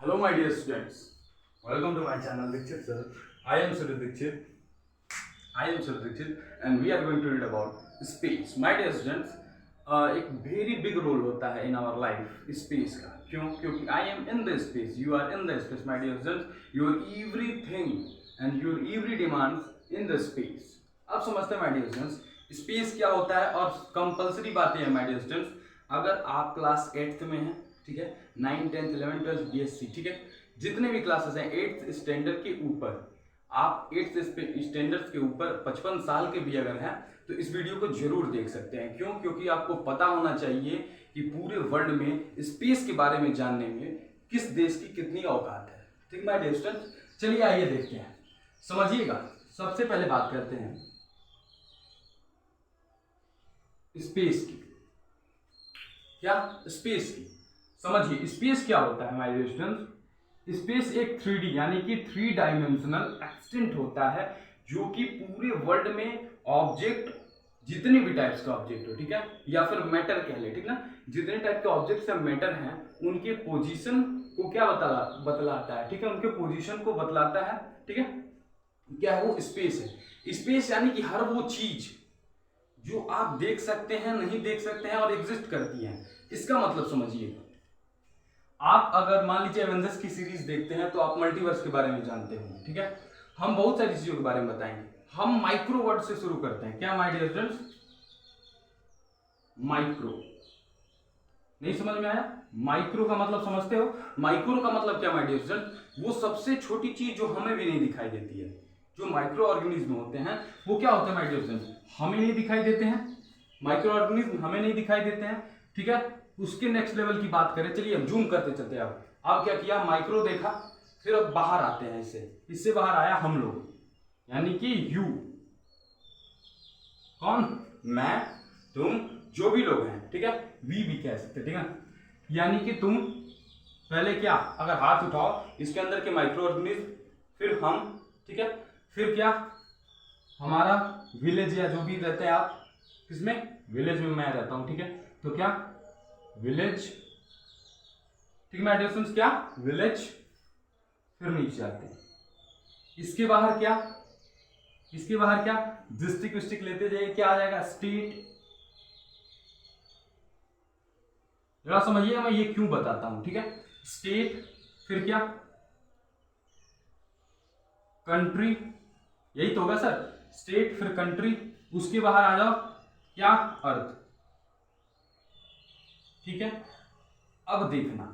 Hello, my dear students. Welcome to my channel, Dikshit sir. I am Surya Dikshit. And we are going to read about space. My dear students, एक very big role होता है in our life space का. क्यों? क्योंकि I am in the space, you are in the space, my dear students. Your everything and your every demands in the space. अब समझते हैं my dear students, space क्या होता है और कंपलसरी बातें हैं my dear students. अगर आप क्लास 8th में हैं, ठीक है, 9, 10, 11, 12 BSc, ठीक है, जितने भी क्लासेस हैं 8th स्टैंडर्ड के ऊपर, आप 8th स्टैंडर्ड के ऊपर 55 साल के भी अगर हैं तो इस वीडियो को जरूर देख सकते हैं. क्यों? क्योंकि आपको पता होना चाहिए कि पूरे वर्ल्ड में स्पेस के बारे में जानने में किस देश की कितनी औकात है. ठीक माय डियर स्टूडेंट्स, चलिए आइए देखते हैं, समझिएगा. सबसे पहले बात करते हैं स्पेस की. क्या? स्पेस की. समझिए स्पेस क्या होता है माय डियर स्टूडेंट्स. स्पेस एक 3D यानी कि 3 डायमेंशनल एक्सटेंट होता है जो कि पूरे वर्ल्ड में ऑब्जेक्ट, जितने भी टाइप्स का ऑब्जेक्ट हो, ठीक है, या फिर मैटर कह ले, ठीक ना, जितने टाइप के ऑब्जेक्ट्स या मैटर हैं उनके पोजीशन को क्या बतलाता है, ठीक है, उनके पोजीशन को बतलाता है. ठीक है, क्या है वो? स्पेस है. स्पेस यानी कि हर वो चीज जो आप देख सकते हैं, नहीं देख सकते हैं और एग्जिस्ट करती हैं. इसका मतलब समझिएगा, आप अगर मान लीजिए एवेंजर्स की सीरीज देखते हैं तो आप मल्टीवर्स के बारे में जानते होंगे. ठीक है, हम बहुत सारी चीजों के बारे में बताएंगे. हम माइक्रो वर्ड से शुरू करते हैं. क्या माय डियर फ्रेंड्स? माइक्रो. नहीं समझ में आया? माइक्रो का मतलब समझते हो? माइक्रो का मतलब क्या माय डियर फ्रेंड्स? वो सबसे छोटी चीज जो हमें भी नहीं दिखाई देती है. जो माइक्रो ऑर्गेनिज्म होते हैं वो क्या होते हैं माय डियर फ्रेंड्स? हमें नहीं दिखाई देते हैं. माइक्रो ऑर्गेनिज्म हमें नहीं दिखाई देते हैं. ठीक है, उसके नेक्स्ट लेवल की बात करें, चलिए हम जूम करते चलते हैं. अब क्या किया? माइक्रो देखा, फिर अब बाहर आते हैं. इससे बाहर आया हम लोग, यानी कि यू. कौन? मैं, तुम, जो भी लोग हैं. ठीक है, वी भी कह सकते. ठीक है, यानी कि तुम पहले क्या, अगर हाथ उठाओ इसके अंदर के माइक्रो ऑर्गेनिज्म, फिर हम, ठीक है, फिर क्या, हमारा विलेज या जो भी रहते हैं आप, किसमें? विलेज में मैं रहता हूं. ठीक है, तो क्या? विलेज. ठीक है डियर फ्रेंड्स, क्या? विलेज. फिर नीचे आते हैं. इसके बाहर क्या? इसके बाहर क्या? डिस्ट्रिक्ट विस्ट्रिक्ट लेते जाइए, क्या आ जाएगा? स्टेट. जरा समझिए मैं ये क्यों बताता हूं. ठीक है, स्टेट, फिर क्या? कंट्री. यही तो होगा सर, स्टेट फिर कंट्री. उसके बाहर आ जाओ, क्या? अर्थ. ठीक है, अब देखना,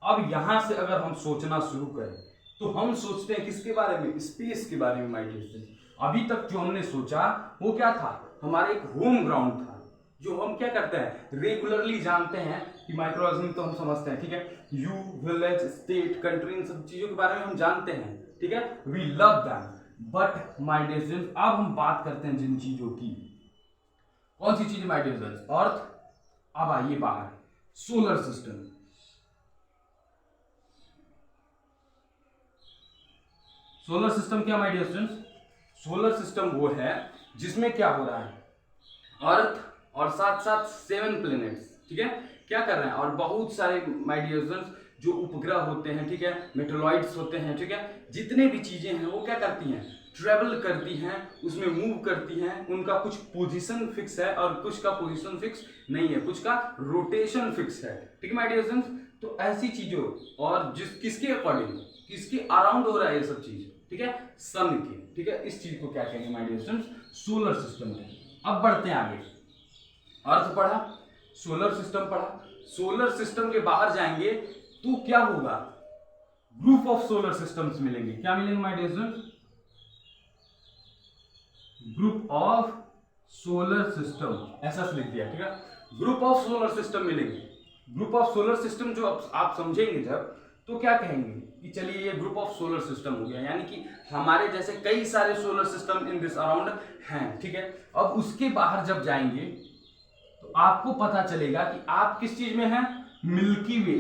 अब यहां से अगर हम सोचना शुरू करें तो हम सोचते हैं किसके बारे में? स्पेस के बारे में माय डियर फ्रेंड्स. अभी तक जो हमने सोचा वो क्या था? हमारा एक होम ग्राउंड था जो हम क्या करते हैं? रेगुलरली जानते हैं कि माइक्रोऑर्गेनिज्म तो हम समझते हैं. ठीक है, यू, विलेज, स्टेट, कंट्री, इन सब चीजों के बारे में हम जानते हैं. ठीक है, we love them. But my dear friends, अब हम बात करते हैं जिन चीजों की. कौन सी चीज माय डियर फ्रेंड्स? अर्थ. अब आइए बाहर, सोलर सिस्टम. सोलर सिस्टम क्या my dear friends? Solar system वो है जिसमें क्या हो रहा है? अर्थ और साथ साथ 7 प्लैनेट्स. ठीक है, क्या कर रहे हैं? और बहुत सारे माय डियर फ्रेंड्स जो उपग्रह होते हैं, ठीक है, मेटेरॉइड्स होते हैं. ठीक है, जितने भी चीजें हैं वो क्या करती हैं? ट्रेवल करती हैं, उसमें मूव करती हैं. उनका कुछ पोजीशन फिक्स है और कुछ का पोजीशन फिक्स नहीं है, कुछ का रोटेशन फिक्स है. ठीक है माय डियर फ्रेंड्स, तो ऐसी चीजों और किसके अकॉर्डिंग, किसके अराउंड हो रहा है ये सब चीज? ठीक है, सन के. ठीक है, इस चीज को क्या कहेंगे my dear friends? Solar system कहेंगे. अब बढ़ते हैं आगे. अर्थ पढ़ा, सोलर सिस्टम पढ़ा. सोलर सिस्टम के बाहर जाएंगे तो क्या होगा? ग्रुप ऑफ सोलर सिस्टम्स मिलेंगे. क्या मिलेंगे my dear friends? Group of solar system, ऐसा लिख दिया. ठीक है, ग्रुप ऑफ सोलर सिस्टम मिलेंगे. ग्रुप ऑफ सोलर सिस्टम जो आप समझेंगे जब, तो क्या कहेंगे कि चलिए ये ग्रुप ऑफ सोलर सिस्टम हो गया, यानी कि हमारे जैसे कई सारे solar system in this around हैं. ठीक है, अब उसके बाहर जब जाएंगे तो आपको पता चलेगा कि आप किस चीज में हैं? मिल्की वे.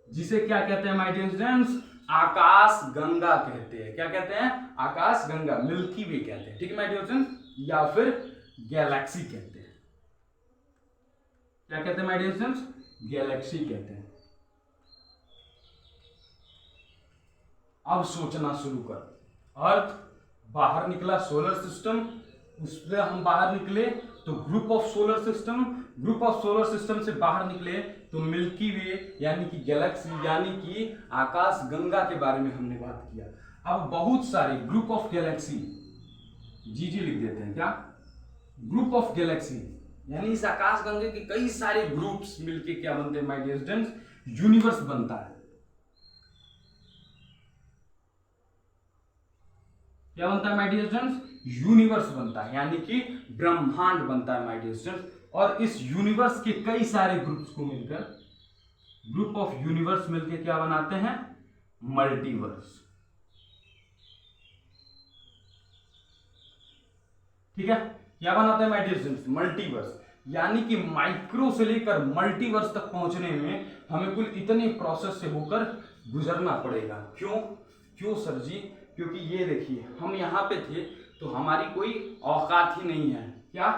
जिसे क्या कहते हैं माय डियर स्टूडेंट्स? आकाश गंगा कहते हैं. क्या कहते हैं? आकाश गंगा, मिल्की वे कहते हैं. ठीक है माय डियर स्टूडेंट्स, या फिर गैलेक्सी कहते हैं. क्या कहते हैं माय डियर स्टूडेंट्स? गैलेक्सी कहते हैं। अब सोचना शुरू कर, अर्थ बाहर निकला सोलर सिस्टम, उससे हम बाहर निकले तो group of solar system, group of solar system से बाहर निकले तो मिल्की वे यानी कि गैलेक्सी यानी कि आकाश गंगा के बारे में हमने बात किया। अब बहुत सारे ग्रुप ऑफ गैलेक्सी, जी लिख देते हैं, क्या ग्रुप ऑफ गैलेक्सी यानी इस आकाश गंगा के कई सारे ग्रुप्स मिलके क्या बनते हैं माय डियर स्टूडेंट्स? यूनिवर्स बनता है। क्या बनता है माय डियर स्टूडेंट्स? यूनिवर्स बनता है, यानी कि ब्रह्मांड बनता है माय डियर स्टूडेंट्स। और इस यूनिवर्स के कई सारे ग्रुप्स को मिलकर, ग्रुप ऑफ यूनिवर्स मिलकर क्या बनाते हैं? मल्टीवर्स। ठीक है, क्या बनाते हैं माय डियर स्टूडेंट्स? मल्टीवर्स। यानी कि माइक्रो से लेकर मल्टीवर्स तक पहुंचने में हमें कुल इतने प्रोसेस से होकर गुजरना पड़ेगा। क्यों सर जी? क्योंकि ये देखिए, हम यहाँ पे थे तो हमारी कोई औकात ही नहीं है। क्या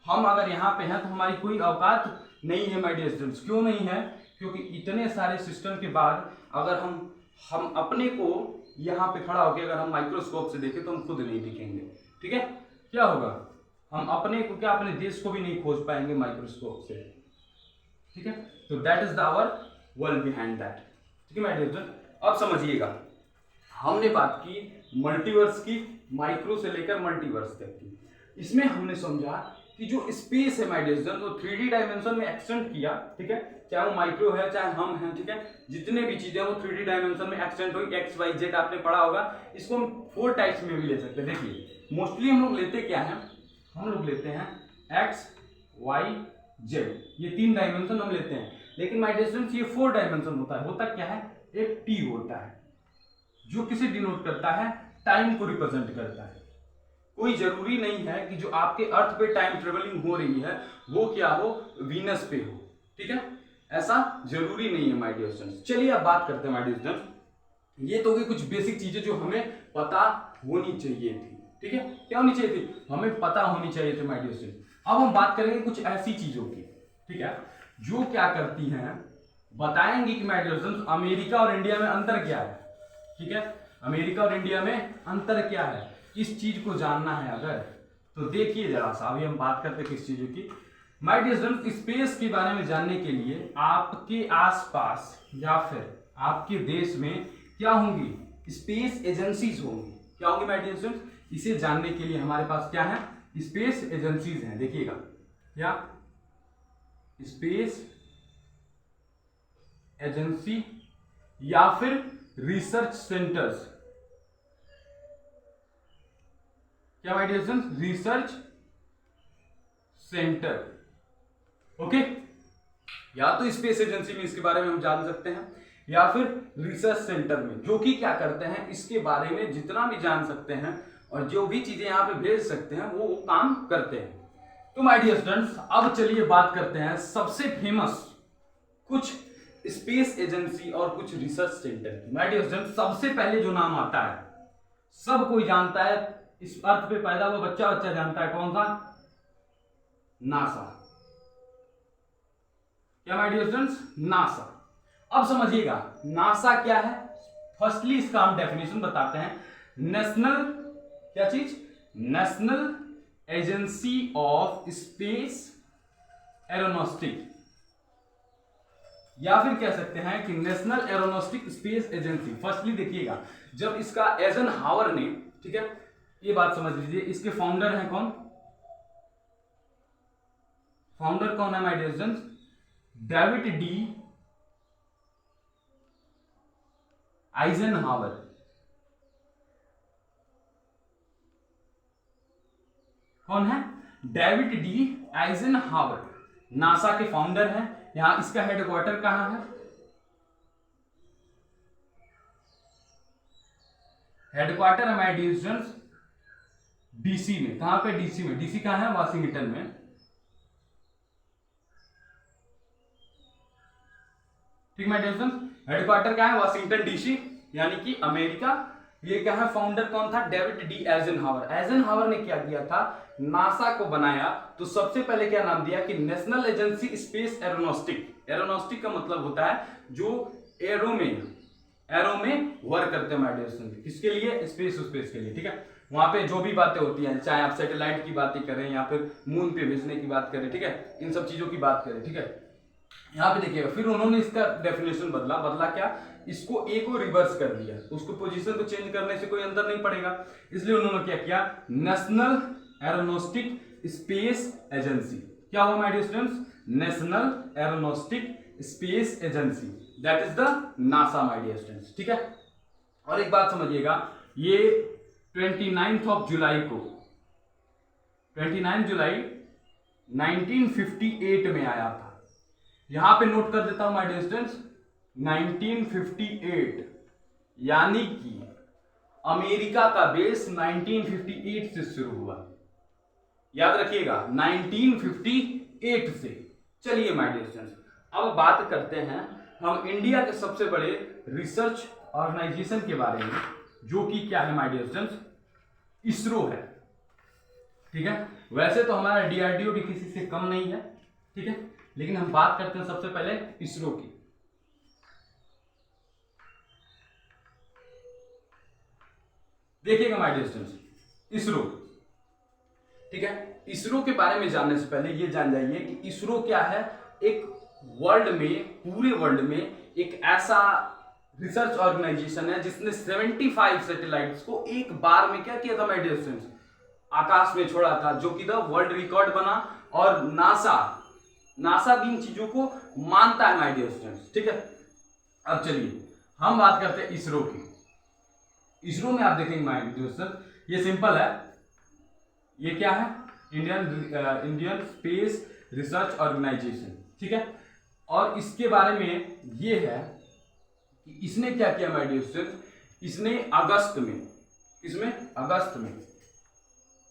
हम अगर यहाँ पे हैं तो हमारी कोई औकात नहीं है माय डियर स्टूडेंट्स। क्यों नहीं है? क्योंकि इतने सारे सिस्टम के बाद अगर हम अपने को यहाँ पे खड़ा होकर अगर हम माइक्रोस्कोप से देखें तो हम खुद नहीं दिखेंगे। ठीक है, क्या होगा? हम अपने को क्या, अपने देश को भी नहीं खोज पाएंगे माइक्रोस्कोप से। ठीक है, तो that is the our world behind that. ठीक है माय डियर स्टूडेंट, अब समझिएगा, हमने बात की मल्टीवर्स की, माइक्रो से लेकर मल्टीवर्स तक की। इसमें हमने समझा कि जो स्पेस है माय डियर स्टूडेंट वो 3D डायमेंशन में एक्सटेंड किया। ठीक है, चाहे वो माइक्रो है चाहे हम हैं। ठीक है, जितने भी चीजें वो 3D डायमेंशन में एक्सटेंड हुई, एक्स वाई जेड आपने पढ़ा होगा। इसको हम 4 टाइप्स में भी ले सकते हैं। देखिए, मोस्टली हम लोग लेते क्या है? हम लोग लेते हैं एक्स वाई जेड, ये 3 डायमेंशन हम लेते हैं। लेकिन माय डियर स्टूडेंट्स ये 4 डायमेंशन होता है। होता क्या है? एक टी होता है जो किसे डिनोट करता है? टाइम को रिप्रेजेंट करता है। कोई जरूरी नहीं है कि जो आपके अर्थ पे टाइम ट्रेवलिंग हो रही है वो क्या हो, वीनस पे हो। ठीक है, ऐसा जरूरी नहीं है माय डियर स्टूडेंट्स। चलिए अब बात करते हैं माय डियर स्टूडेंट्स, ये तो होगी कुछ बेसिक चीजें जो हमें पता होनी चाहिए थी। ठीक है, क्या होनी चाहिए थी? हमें पता होनी चाहिए थी माय डियर स्टूडेंट्स। अब हम बात करेंगे कुछ ऐसी चीजों की, ठीक है, जो क्या करती हैं, बताएंगे कि माय डियर स्टूडेंट्स अमेरिका और इंडिया में अंतर क्या है। ठीक है, अमेरिका और इंडिया में अंतर क्या है, इस चीज को जानना है अगर तो देखिए जरा सा। अभी हम बात करते हैं किस चीजों की माय डियर स्टूडेंट्स। स्पेस के बारे में जानने के लिए आपके आसपास या फिर आपके देश में क्या होंगी? स्पेस एजेंसीज होंगी। क्या होंगी माय डियर स्टूडेंट्स? इसे जानने के लिए हमारे पास क्या है? स्पेस एजेंसीज हैं। देखिएगा, क्या स्पेस एजेंसी या फिर रिसर्च सेंटर्स। क्या my dear students? Research centre. Okay, या तो स्पेस एजेंसी में इसके बारे में हम जान सकते हैं या फिर रिसर्च सेंटर में, जो कि क्या करते हैं, इसके बारे में जितना भी जान सकते हैं और जो भी चीजें यहाँ पे भेज सकते हैं वो काम करते हैं। तो माय डियर स्टूडेंट्स अब चलिए बात करते हैं सबसे फेमस कुछ स्पेस एजेंसी और कुछ रिसर्च सेंटर की। माय डियर स्टूडेंट्स सबसे पहले जो नाम आता है, सब कोई जानता है, इस अर्थ पे पैदा हुआ बच्चा जानता है, कौन सा? नासा। क्या माय डियर स्टूडेंट्स? नासा। अब समझिएगा नासा क्या है। फर्स्टली इसका हम डेफिनेशन बताते हैं। नेशनल, क्या चीज? नेशनल एजेंसी ऑफ स्पेस एरोनॉस्टिक, या फिर कह सकते हैं कि national Aeronautics Space agency. Firstly देखिएगा, जब इसका एइजनहावर ने, ठीक है, ये बात समझ लीजिए, इसके फाउंडर हैं कौन? फाउंडर कौन है my dear students? David D Eisenhower. कौन है? डेविड डी आइजनहावर नासा के फाउंडर हैं। यहां इसका हेडक्वार्टर कहां है? हेडक्वार्टर है माय डियर स्टूडेंट्स डीसी में। कहां पे? डीसी में। डीसी कहां है? वाशिंगटन में। ठीक माय डियर स्टूडेंट्स, हेडक्वार्टर क्या है? वाशिंगटन डीसी, यानी कि अमेरिका ये क्या है, फाउंडर कौन था, डेविड डी एइजनहावर। एइजनहावर ने क्या किया था, नासा को बनाया तो सबसे पहले क्या नाम दिया कि नेशनल एजेंसी स्पेस एरोनॉस्टिक। एरोनॉस्टिक का मतलब होता है जो एरो में वर्क करते हैं माय डियर स्टूडेंट, किसके लिए, स्पेस के लिए, ठीक है। वहां पे जो भी बातें होती हैं, चाहे आप सैटेलाइट की बातें करें या फिर मून पे भेजने की बात करें, ठीक है, इन सब चीजों की बात करें, ठीक है। यहाँ पे देखिएगा, फिर उन्होंने इसका डेफिनेशन बदला क्या, इसको ए को रिवर्स कर दिया, उसको पोजीशन को चेंज करने से कोई अंतर नहीं पड़ेगा, इसलिए उन्होंने क्या किया, नेशनल एरोनॉस्टिक स्पेस एजेंसी। क्या हुआ my dear students, National Aeronautics Space Agency, that is the NASA my dear students, ठीक है। और एक बात समझिएगा, ये 29 जुलाई 1958 में आया था। यहां पे नोट कर देता हूं माय डियर स्टूडेंट्स, 1958, यानी कि अमेरिका का बेस 1958 से शुरू हुआ, याद रखिएगा 1958 से। चलिए माय डियर स्टूडेंट्स, अब बात करते हैं हम इंडिया के सबसे बड़े रिसर्च ऑर्गेनाइजेशन के बारे में, जो कि क्या है माय डियर स्टूडेंट्स, इसरो है, ठीक है। वैसे तो हमारा डीआरडीओ भी किसी से कम नहीं है, ठीक है, लेकिन हम बात करते हैं सबसे पहले इसरो की। देखिएगा माय डियर स्टूडेंट्स, इसरो, ठीक है। इसरो के बारे में जानने से पहले ये जान जाइए कि इसरो क्या है, एक वर्ल्ड में, पूरे वर्ल्ड में एक ऐसा रिसर्च ऑर्गेनाइजेशन है जिसने 75 सैटेलाइट्स को एक बार में क्या किया था माय डियर स्टूडेंट्स, आकाश में छोड़ा था, जो कि द वर्ल्ड रिकॉर्ड बना। और नासा भी इन चीजों को मानता है माय डियर स्टूडेंट्स, ठीक है। अब चलिए हम बात करते हैं इसरो की। इसरो में आप देखेंगे माय डियर स्टूडेंट्स, ये सिंपल है, ये क्या है, इंडियन स्पेस रिसर्च ऑर्गेनाइजेशन, ठीक है। और इसके बारे में ये है कि इसने क्या किया माय डियर स्टूडेंट्स, इसने अगस्त में, इसमें अगस्त में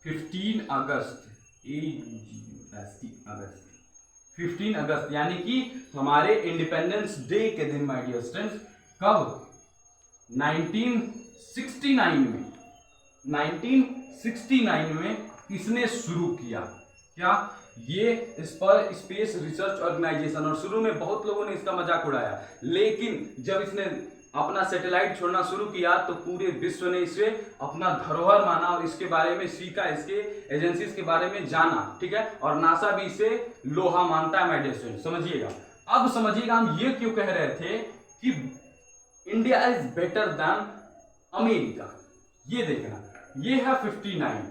15 अगस्त 15 अगस्त यानी कि हमारे इंडिपेंडेंस डे के दिन माय डियर स्टूडेंट्स, कब, 1969 में इसने शुरू किया क्या, ये इस पर स्पेस रिसर्च ऑर्गेनाइजेशन। और शुरू में बहुत लोगों ने इसका मजाक उड़ाया, लेकिन जब इसने अपना सैटेलाइट छोड़ना शुरू किया तो पूरे विश्व ने इसे अपना धरोहर माना और इसके बारे में सीखा, इसके एजेंसीज के बारे में जाना, ठीक है। और नासा भी इसे लोहा मानता है माय डियर स्टूडेंट, समझिएगा। अब समझिएगा हम ये क्यों कह रहे थे कि India is better than America. ये देखना, ये है 59,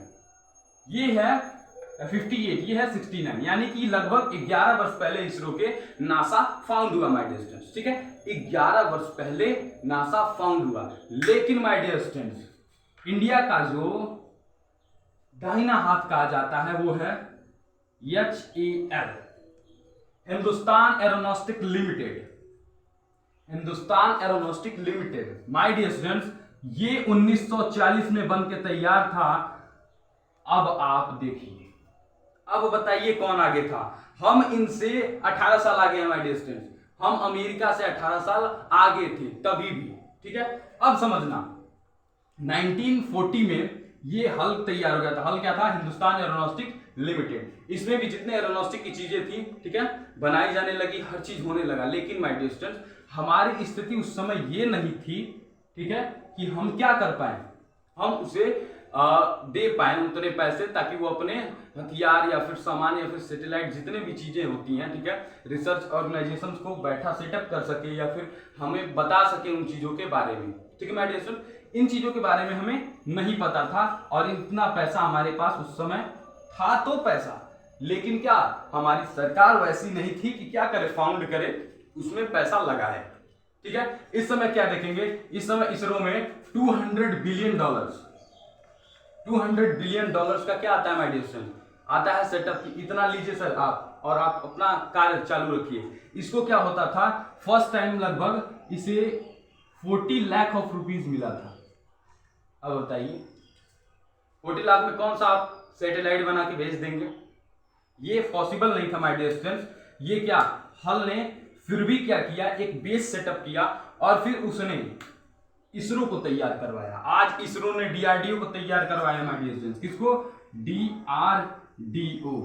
ये है 58, ये है 69, यानी कि लगभग 11 वर्ष पहले इसरो के नासा फाउंड हुआ माय डियर स्टूडेंट्स, ठीक है। 11 वर्ष पहले नासा फाउंड हुआ, लेकिन माय डियर स्टूडेंट्स, इंडिया का जो दाहिना हाथ कहा जाता है वो है HAL, Hindustan Aeronautics Limited. Hindustan Aeronautics Limited my dear students, ये 1940 में बन के तैयार था। अब आप देखिए, अब बताइए कौन आगे था, हम इनसे 18 साल आगे हैं माय डियर स्टूडेंट्स, हम अमेरिका से 18 साल आगे थे तभी भी, ठीक है। अब समझना, 1940 में ये हल तैयार हो गया था। हल क्या था, हिंदुस्तान एरोनॉस्टिक लिमिटेड। इसमें भी जितने एरोनॉस्टिक की चीजें थी, ठीक है, बनाई जाने लगी, हर चीज होने लगा। लेकिन माय डियर स्टूडेंट्स, हमारी स्थिति उस समय ये नहीं थी, ठीक है, कि हम क्या कर पाए, हम उसे दे पाए उतने पैसे ताकि वो अपने हथियार या फिर सामान या फिर सैटेलाइट जितने भी चीजें होती हैं, ठीक है, रिसर्च ऑर्गेनाइजेशन को बैठा सेटअप कर सके या फिर हमें बता सके उन चीजों के बारे में, ठीक है माय डियर स्टूडेंट। इन चीजों के बारे में हमें नहीं पता था और इतना पैसा हमारे पास उस समय था तो पैसा, लेकिन क्या हमारी सरकार वैसी नहीं थी कि क्या करे, फाउंड करे, उसमें पैसा लगा है, ठीक है। इस समय क्या देखेंगे, इस समय इसरो में $200 बिलियन, $200 बिलियन का क्या आता है माय डियर स्टूडेंट, आता है सेटअप की। इतना लीजिए सर आप, और आप अपना कार्य चालू रखिए। इसको क्या होता था, फर्स्ट टाइम लगभग इसे 40 लाख ऑफ रुपीज मिला था। अब बताइए 40 लाख में कौन सा आप सैटेलाइट बना के भेज देंगे, ये पॉसिबल नहीं था माय डियर स्टूडेंट्स। ये क्या, हल ने फिर भी क्या किया, एक बेस सेटअप किया और फिर उसने इसरो को तैयार करवाया। आज इसरो ने डीआरडीओ को तैयार करवाया माय डियर स्टूडेंट्स। किसको? डीआरडीओ।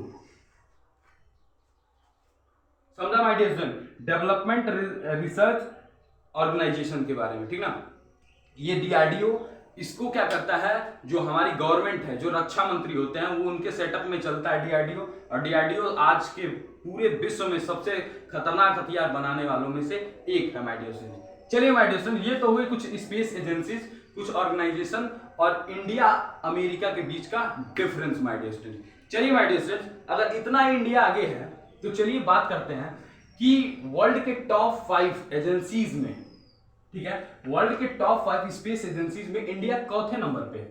समझा my dear student? Development research organisation के बारे में, ठीक ना। ये डीआरडीओ इसको क्या करता है, जो हमारी गवर्नमेंट है, जो रक्षा मंत्री होते हैं, वो उनके सेटअप में चलता है डीआरडीओ। और डीआरडीओ आज के पूरे विश्व में सबसे खतरनाक हथियार बनाने वालों में से एक है माय डियर स्टूडेंट। चलिए माय डियर स्टूडेंट, ये तो हुए कुछ स्पेस एजेंसीज, कुछ ऑर्गेनाइजेशन और इंडिया अमेरिका के बीच का डिफरेंस माय डियर स्टूडेंट। चलिए माय डियर स्टूडेंट, अगर इतना इंडिया आगे है तो चलिए बात करते हैं कि वर्ल्ड के टॉप 5 एजेंसीज में, ठीक है, वर्ल्ड के टॉप 5 स्पेस एजेंसीज में इंडिया चौथे नंबर पे,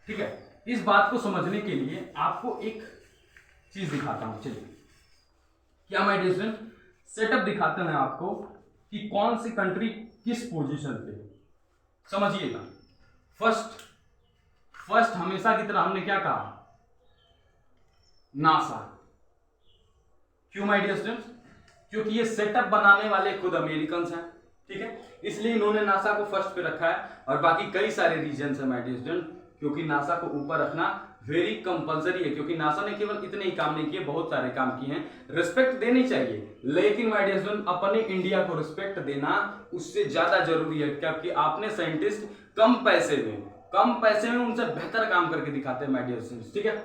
ठीक है। इस बात को समझने के लिए आपको एक चीज दिखाता हूं। चलिए, क्या माय डियर स्टूडेंट, सेटअप दिखाते हैं आपको कि कौन सी कंट्री किस पोजीशन पे है। समझिएगा, फर्स्ट हमेशा की तरह हमने क्या कहा, नासा। क्यों माय डियर स्टूडेंट्स? क्योंकि ये सेटअप बनाने वाले खुद अमेरिकन हैं, ठीक है, इसलिए इन्होंने नासा को फर्स्ट पे रखा है। और बाकी कई सारे रीजंस है माय डियर स्टूडेंट, क्योंकि नासा को ऊपर रखना वेरी कंपलसरी है, क्योंकि नासा ने केवल इतने ही काम नहीं किए, बहुत सारे काम किए हैं। रिस्पेक्ट देनी चाहिए, लेकिन माय डियर स्टूडेंट अपने इंडिया को रिस्पेक्ट देना उससे ज्यादा जरूरी है, क्योंकि आपने साइंटिस्ट कम पैसे में उनसे बेहतर काम करके दिखाते हैं माय डियर स्टूडेंट्स, ठीक है।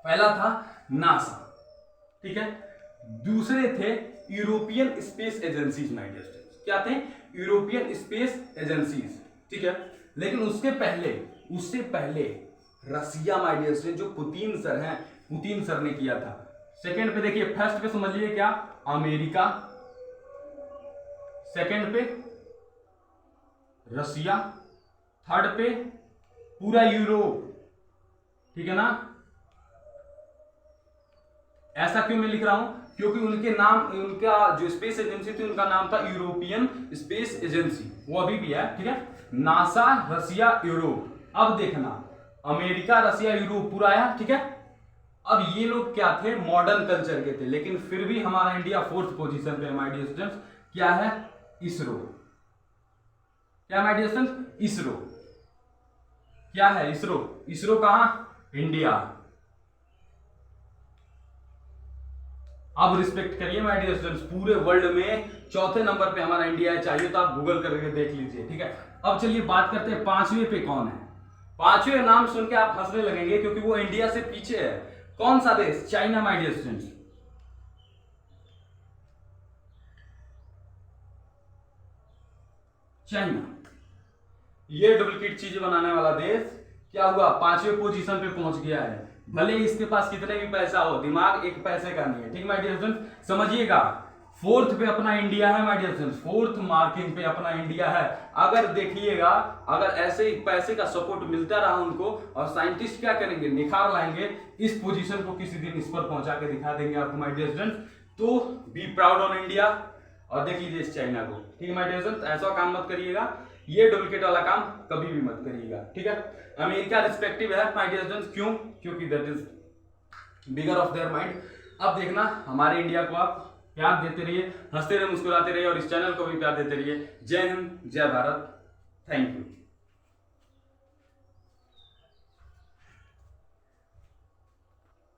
पहला था नासा, ठीक है। दूसरे थे European space agencies my dear students. क्या थे? यूरोपियन स्पेस एजेंसीज, ठीक है। लेकिन उससे पहले रसिया माय डियर स्टूडेंट, जो पुतिन सर हैं, पुतिन सर ने किया था। सेकंड पे देखिए, फर्स्ट पे समझिए क्या, अमेरिका, सेकंड पे रसिया, थर्ड पे पूरा यूरोप, ठीक है ना। ऐसा क्यों मैं लिख रहा हूं? क्योंकि उनका जो स्पेस एजेंसी थी उनका नाम था यूरोपियन स्पेस एजेंसी, वो अभी भी है, ठीक है। नासा, रसिया, यूरोप। अब देखना, अमेरिका, रसिया, यूरोप पूरा आया, ठीक है। अब ये लोग क्या थे? मॉडर्न कल्चर के थे, लेकिन फिर भी हमारा इंडिया 4th पोजीशन पे है माय डियर स्टूडेंट्स। क्या है? इसरो। क्या माय डियर स्टूडेंट्स? इसरो। क्या है इसरो? इसरो कहां? इंडिया। अब रिस्पेक्ट करिए माय डियर स्टूडेंट्स, पूरे वर्ल्ड में चौथे नंबर पे हमारा इंडिया है, चाहिए तो आप गूगल करके देख लीजिए, ठीक है। अब चलिए बात करते हैं 5वें पे कौन है। 5वें नाम सुन के आप हंसने लगेंगे, क्योंकि वो इंडिया से पीछे है। कौन सा देश? China my dear students. China, ये डुप्लीकेट चीजें बनाने वाला देश क्या हुआ? 5वें पोजीशन पे पहुंच गया है। भले ही इसके पास कितने भी पैसा हो, दिमाग एक पैसे का नहीं है, ठीक माय डियर स्टूडेंट्स। समझिएगा, 4th पे अपना इंडिया है my dear students, 4th marking पे अपना इंडिया है। अगर देखिएगा, अगर ऐसे ही पैसे का सपोर्ट मिलता रहा उनको, और साइंटिस्ट क्या करेंगे, निखार लाएंगे, इस पोजीशन को किसी दिन इस पर पहुंचा के दिखा देंगे आपको माय डियर स्टूडेंट्स। तो बी प्राउड ऑन इंडिया, और देख लीजिए इस चाइना को, ठीक है माय डियर स्टूडेंट्स। ऐसा काम मत करिएगा, ये डुप्लीकेट वाला काम कभी भी मत करिएगा, ठीक है। अमेरिका रिस्पेक्टिव है माय डियर स्टूडेंट्स, क्यों? क्योंकि that is bigger of their mind. अब देखना, हमारे इंडिया को आप प्यार देते रहिए, हंसते रहिए, मुस्कुराते रहिए, और इस चैनल को भी प्यार देते रहिए। जय हिंद, जय भारत, थैंक यू।